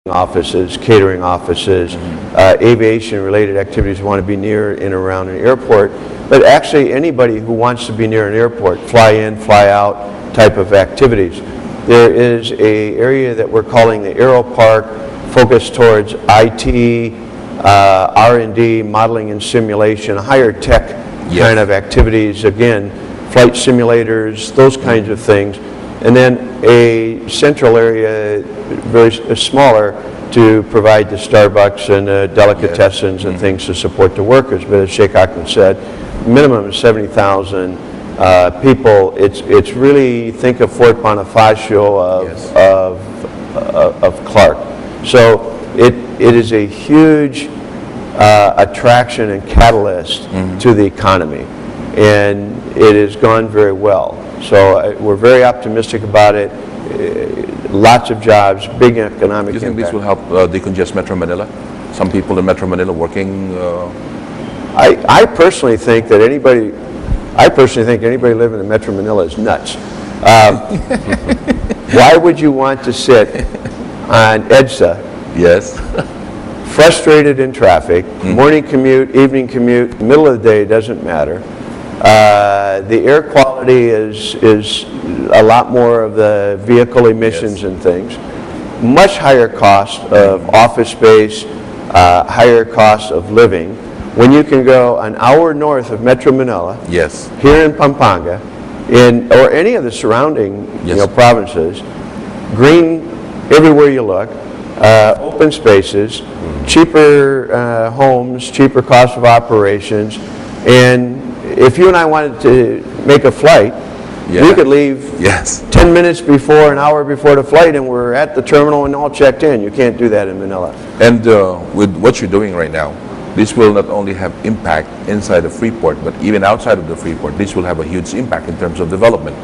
offices, catering offices, aviation-related activities want to be near and around an airport. But actually, anybody who wants to be near an airport, fly in, fly out type of activities. There is an area that we're calling the Aero Park, focused towards IT, R&D, modeling and simulation, higher tech kind of activities. Again, flight simulators, those kinds of things. And then a central area, very smaller, to provide the Starbucks and delicatessens and things to support the workers. But as Sheikh Ahmed said, minimum of 70,000 people. It's really, think of Fort Bonifacio of Clark. So it is a huge attraction and catalyst to the economy, and it has gone very well. So we're very optimistic about it. Lots of jobs, big economic impact. Do you think this will help decongest Metro Manila? Some people in Metro Manila working? I personally think that anybody living in Metro Manila is nuts. Why would you want to sit on EDSA? Yes. Frustrated in traffic, morning commute, evening commute, middle of the day, doesn't matter. The air quality is a lot more of the vehicle emissions and things. Much higher cost of office space, higher cost of living. When you can go an hour north of Metro Manila, here in Pampanga, or any of the surrounding provinces, green everywhere you look, open spaces, cheaper homes, cheaper cost of operations, and if you and I wanted to make a flight, we could leave 10 minutes before, an hour before the flight, and we're at the terminal and all checked in. You can't do that in Manila. And with what you're doing right now, this will not only have impact inside the Freeport, but even outside of the Freeport, this will have a huge impact in terms of development.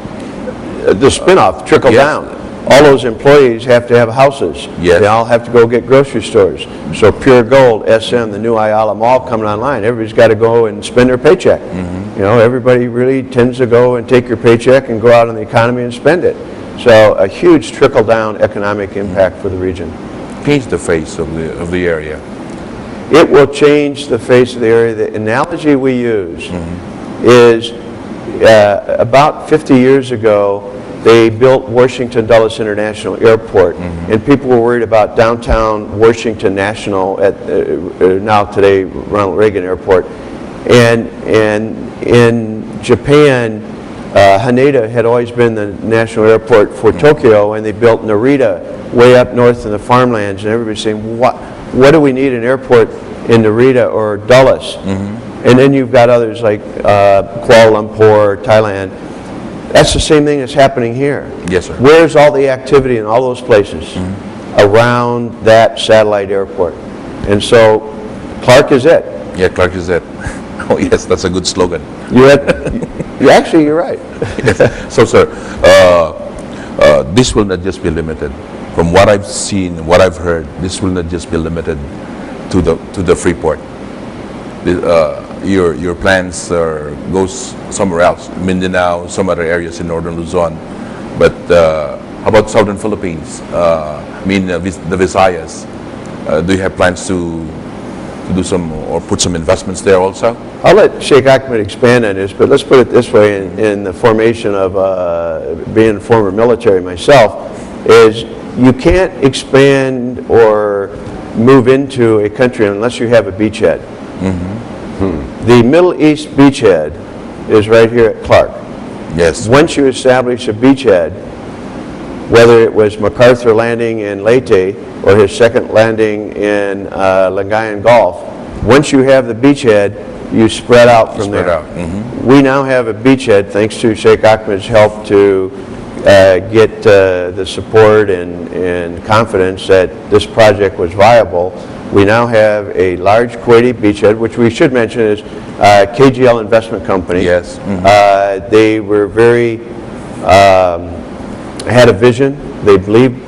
The spin-off, trickle down. All those employees have to have houses. They all have to go get grocery stores. So Pure Gold, SM, the new Ayala Mall coming online, everybody's got to go and spend their paycheck. You know, everybody really tends to go and take your paycheck and go out in the economy and spend it. So a huge trickle-down economic impact for the region. Change the face of the area. It will change the face of the area. The analogy we use is about 50 years ago, they built Washington Dulles International Airport, and people were worried about downtown Washington National, at now today Ronald Reagan Airport. And in Japan, Haneda had always been the national airport for Tokyo, and they built Narita way up north in the farmlands, and everybody's saying, what do we need an airport in Narita or Dulles? And then you've got others like Kuala Lumpur, Thailand. That's the same thing that's happening here. Yes, sir. Where's all the activity in all those places? Around that satellite airport. And so Clark is it. Yeah, Clark is it. Oh yes, that's a good slogan. Actually, you're right. So, sir, this will not just be limited. From what I've seen, what I've heard, this will not just be limited to the Freeport. Your plans goes somewhere else, Mindanao, some other areas in northern Luzon. But how about southern Philippines? The Visayas. Do you have plans to do some or put some investments there also? I'll let Sheikh Ahmed expand on this, but let's put it this way: in the formation of being former military myself, is you can't expand or move into a country unless you have a beachhead. The Middle East beachhead is right here at Clark. Yes. Once you establish a beachhead, whether it was MacArthur landing in Leyte or his second landing in Lingayen Gulf, once you have the beachhead, you spread out from there. We now have a beachhead, thanks to Sheikh Ahmed's help, to get the support and confidence that this project was viable. We now have a large Kuwaiti beachhead, which we should mention is KGL Investment Company. Yes. They were very, had a vision. They believed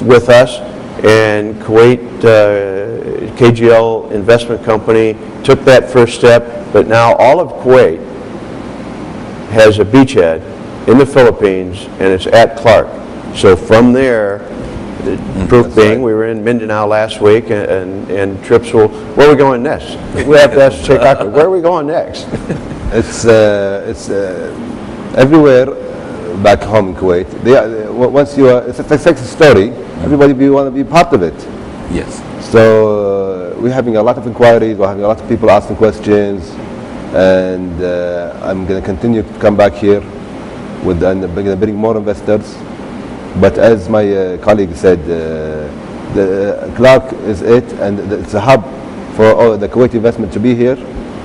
with us. And Kuwait, KGL Investment Company took that first step. But now all of Kuwait has a beachhead in the Philippines, and it's at Clark. So from there, Proof That's being, right. we were in Mindanao last week, and trips will, where are we going next? We have to ask Sheikh Ahmed, where are we going next? It's everywhere back home in Kuwait. Once you are, it's a success story. Everybody want to be part of it. Yes. So we're having a lot of inquiries. We're having a lot of people asking questions, and I'm going to continue to come back here with and bring more investors. But as my colleague said, the Clark is it, and it's a hub for all the Kuwaiti investment to be here,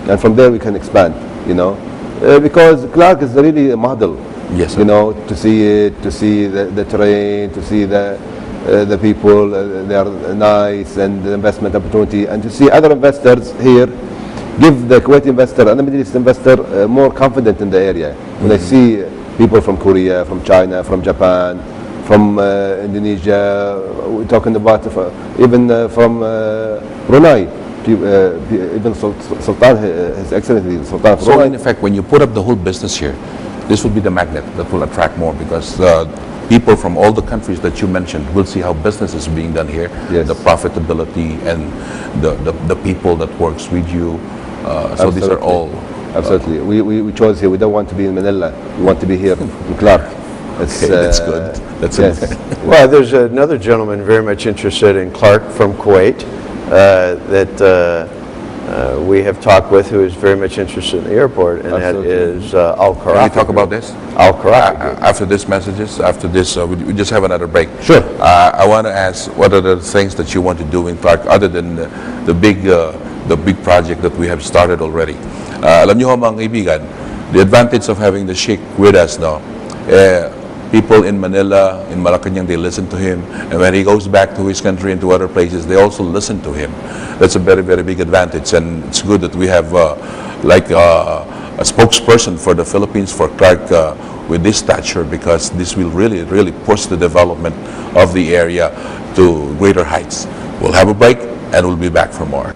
and from there we can expand. You know, because Clark is really a model. Yes, sir. You know, to see it, to see the terrain, to see the people, they are nice, and the investment opportunity, and to see other investors here give the Kuwaiti investor and the Middle East investor more confident in the area. When they see people from Korea, from China, from Japan, from Indonesia, we're talking about even from Brunei, even Sultan, His Excellency Sultan of So Brunei. in effect, when you put up the whole business here, this will be the magnet that will attract more, because people from all the countries that you mentioned will see how business is being done here, Yes. the profitability and the people that works with you. So these are Absolutely. all. Absolutely. We chose here. We don't want to be in Manila. We want to be here in Clark. It's, Okay, that's good. That's yes. it. Well, there's another gentleman very much interested in Clark from Kuwait that we have talked with, who is very much interested in the airport, and that Absolutely. is Al Kharafi. Can we talk about this? Al Kharafi. After this messages, after this, we just have another break. Sure. I want to ask, what are the things that you want to do in Clark other than the big project that we have started already? Alam niyo ho, mga kaibigan, the advantage of having the Sheikh with us now, people in Manila, in Malacanang, they listen to him, and when he goes back to his country and to other places, they also listen to him. That's a very, very big advantage, and it's good that we have a spokesperson for the Philippines, for Clark, with this stature, because this will really, really push the development of the area to greater heights. We'll have a break, and we'll be back for more.